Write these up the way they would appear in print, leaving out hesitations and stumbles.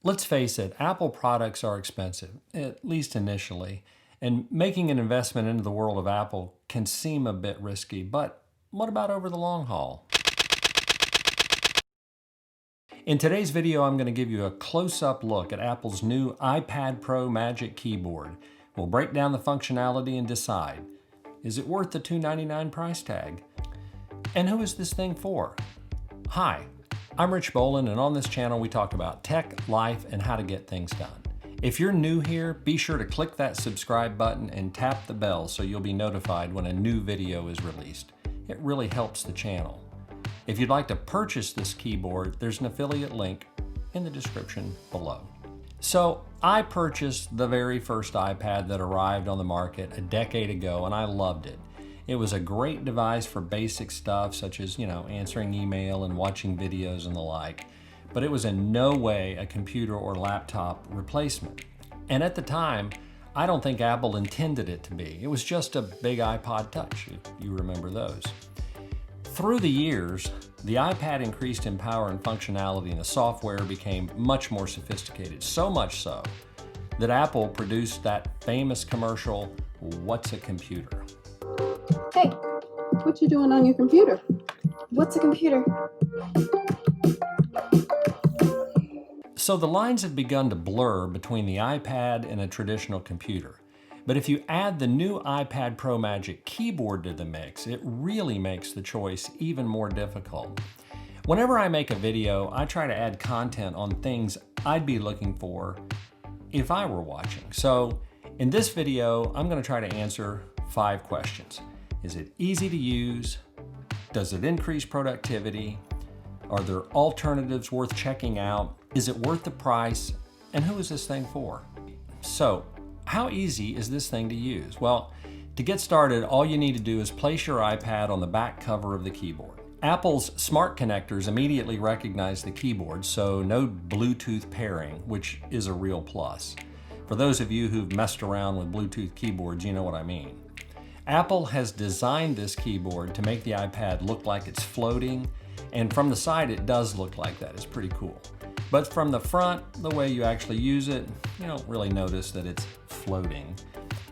Let's face it, Apple products are expensive, at least initially, and making an investment into the world of Apple can seem a bit risky, but what about over the long haul? In today's video, I'm going to give you a close-up look at Apple's new iPad Pro Magic Keyboard. We'll break down the functionality and decide, is it worth the $299 price tag? And who is this thing for? Hi, I'm Rich Boland, and on this channel we talk about tech, life, and how to get things done. If you're new here, be sure to click that subscribe button and tap the bell so you'll be notified when a new video is released. It really helps the channel. If you'd like to purchase this keyboard, there's an affiliate link in the description below. So I purchased the very first iPad that arrived on the market a decade ago, and I loved it. It was a great device for basic stuff such as, answering email and watching videos and the like, but it was in no way a computer or laptop replacement. And at the time, I don't think Apple intended it to be. It was just a big iPod Touch, if you remember those. Through the years, the iPad increased in power and functionality, and the software became much more sophisticated, so much so that Apple produced that famous commercial, "What's a computer?" Hey, what you doing on your computer? What's a computer? So the lines have begun to blur between the iPad and a traditional computer. But if you add the new iPad Pro Magic Keyboard to the mix, it really makes the choice even more difficult. Whenever I make a video, I try to add content on things I'd be looking for if I were watching. So in this video, I'm going to try to answer 5 questions. Is it easy to use? Does it increase productivity? Are there alternatives worth checking out? Is it worth the price? And who is this thing for? So, how easy is this thing to use? Well, to get started, all you need to do is place your iPad on the back cover of the keyboard. Apple's smart connectors immediately recognize the keyboard, so no Bluetooth pairing, which is a real plus. For those of you who've messed around with Bluetooth keyboards, you know what I mean. Apple has designed this keyboard to make the iPad look like it's floating, and from the side it does look like that. It's pretty cool. But from the front, the way you actually use it, you don't really notice that it's floating.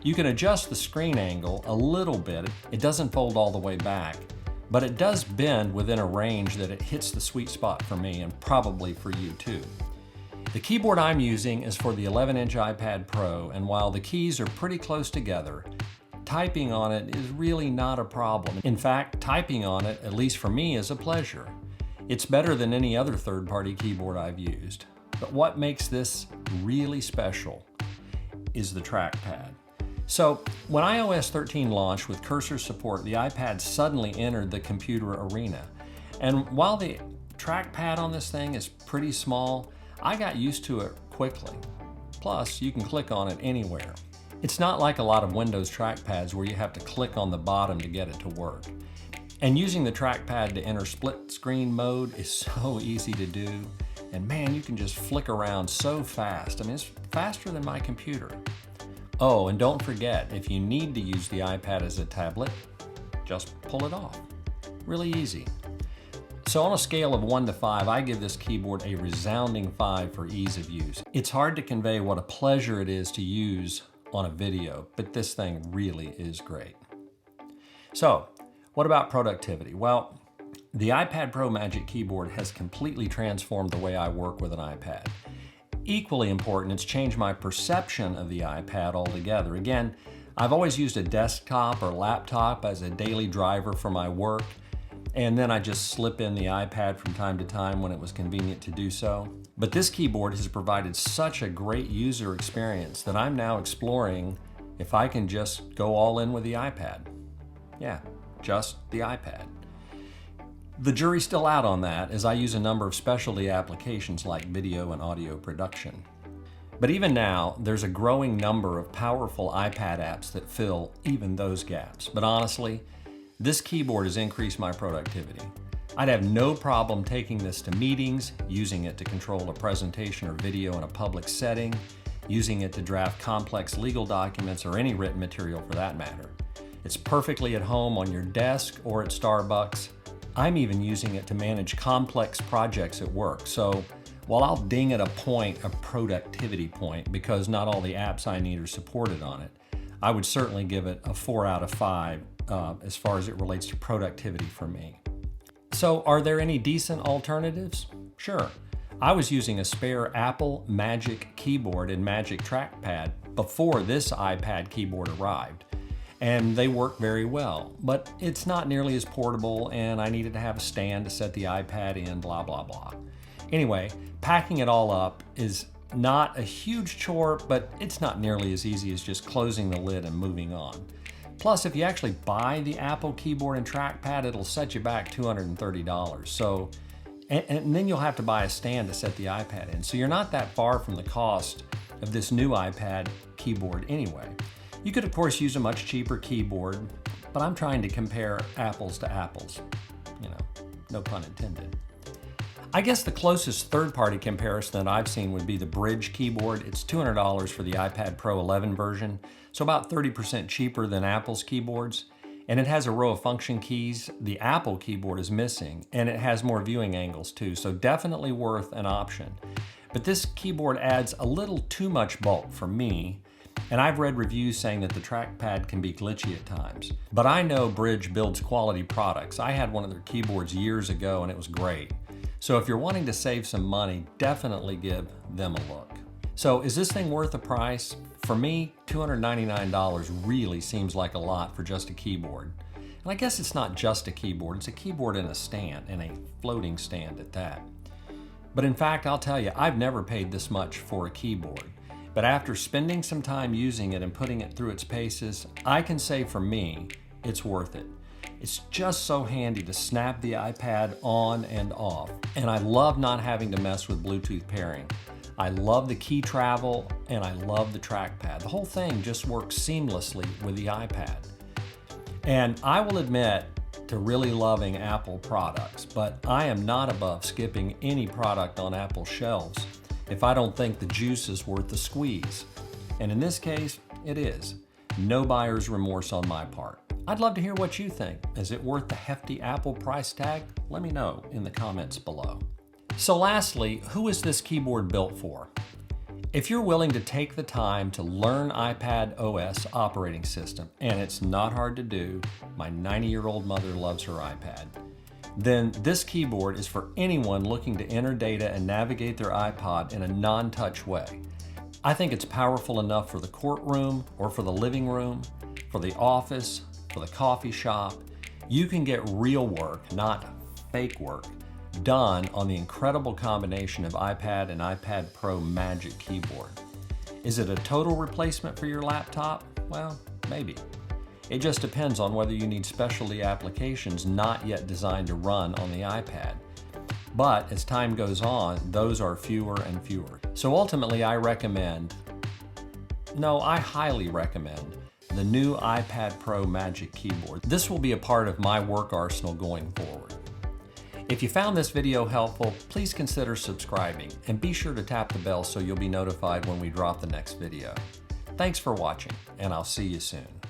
You can adjust the screen angle a little bit. It doesn't fold all the way back, but it does bend within a range that it hits the sweet spot for me and probably for you too. The keyboard I'm using is for the 11-inch iPad Pro, and while the keys are pretty close together, typing on it is really not a problem. In fact, typing on it, at least for me, is a pleasure. It's better than any other third-party keyboard I've used. But what makes this really special is the trackpad. So when iOS 13 launched with cursor support, the iPad suddenly entered the computer arena. And while the trackpad on this thing is pretty small, I got used to it quickly. Plus, you can click on it anywhere. It's not like a lot of Windows trackpads where you have to click on the bottom to get it to work. And using the trackpad to enter split screen mode is so easy to do. And man, you can just flick around so fast. I mean, it's faster than my computer. Oh, and don't forget, if you need to use the iPad as a tablet, just pull it off. Really easy. So on a scale of 1 to 5, I give this keyboard a resounding 5 for ease of use. It's hard to convey what a pleasure it is to use on a video, but this thing really is great. So, what about productivity? Well, the iPad Pro Magic Keyboard has completely transformed the way I work with an iPad. Equally important, it's changed my perception of the iPad altogether. Again, I've always used a desktop or laptop as a daily driver for my work, and then I just slip in the iPad from time to time when it was convenient to do so. But this keyboard has provided such a great user experience that I'm now exploring if I can just go all in with the iPad. Yeah, just the iPad. The jury's still out on that, as I use a number of specialty applications like video and audio production. But even now, there's a growing number of powerful iPad apps that fill even those gaps. But honestly, this keyboard has increased my productivity. I'd have no problem taking this to meetings, using it to control a presentation or video in a public setting, using it to draft complex legal documents or any written material for that matter. It's perfectly at home on your desk or at Starbucks. I'm even using it to manage complex projects at work. So while I'll ding at a productivity point, because not all the apps I need are supported on it, I would certainly give it a 4 out of 5 as far as it relates to productivity for me. So are there any decent alternatives? Sure. I was using a spare Apple Magic keyboard and Magic trackpad before this iPad keyboard arrived, and they work very well, but it's not nearly as portable, and I needed to have a stand to set the iPad in, blah, blah, blah. Anyway, packing it all up is not a huge chore, but it's not nearly as easy as just closing the lid and moving on. Plus, if you actually buy the Apple keyboard and trackpad, it'll set you back $230. So, and then you'll have to buy a stand to set the iPad in. So you're not that far from the cost of this new iPad keyboard anyway. You could, of course, use a much cheaper keyboard, but I'm trying to compare apples to apples. You know, no pun intended. I guess the closest third-party comparison that I've seen would be the Bridge keyboard. It's $200 for the iPad Pro 11 version, so about 30% cheaper than Apple's keyboards. And it has a row of function keys. The Apple keyboard is missing, and it has more viewing angles too, so definitely worth an option. But this keyboard adds a little too much bulk for me, and I've read reviews saying that the trackpad can be glitchy at times. But I know Bridge builds quality products. I had one of their keyboards years ago, and it was great. So if you're wanting to save some money, definitely give them a look. So is this thing worth the price? For me, $299 really seems like a lot for just a keyboard. And I guess it's not just a keyboard, it's a keyboard and a stand, and a floating stand at that. But in fact, I'll tell you, I've never paid this much for a keyboard. But after spending some time using it and putting it through its paces, I can say for me, it's worth it. It's just so handy to snap the iPad on and off. And I love not having to mess with Bluetooth pairing. I love the key travel, and I love the trackpad. The whole thing just works seamlessly with the iPad. And I will admit to really loving Apple products, but I am not above skipping any product on Apple shelves if I don't think the juice is worth the squeeze. And in this case, it is. No buyer's remorse on my part. I'd love to hear what you think. Is it worth the hefty Apple price tag? Let me know in the comments below. So lastly, who is this keyboard built for? If you're willing to take the time to learn iPad OS operating system, and it's not hard to do, my 90-year-old mother loves her iPad, then this keyboard is for anyone looking to enter data and navigate their iPod in a non-touch way. I think it's powerful enough for the courtroom or for the living room, for the office, for the coffee shop. You can get real work, not fake work, done on the incredible combination of iPad and iPad Pro Magic keyboard. Is it a total replacement for your laptop? Well, maybe. It just depends on whether you need specialty applications not yet designed to run on the iPad. But as time goes on, those are fewer and fewer. So ultimately, I highly recommend the new iPad Pro Magic Keyboard. This will be a part of my work arsenal going forward. If you found this video helpful, please consider subscribing and be sure to tap the bell so you'll be notified when we drop the next video. Thanks for watching, and I'll see you soon.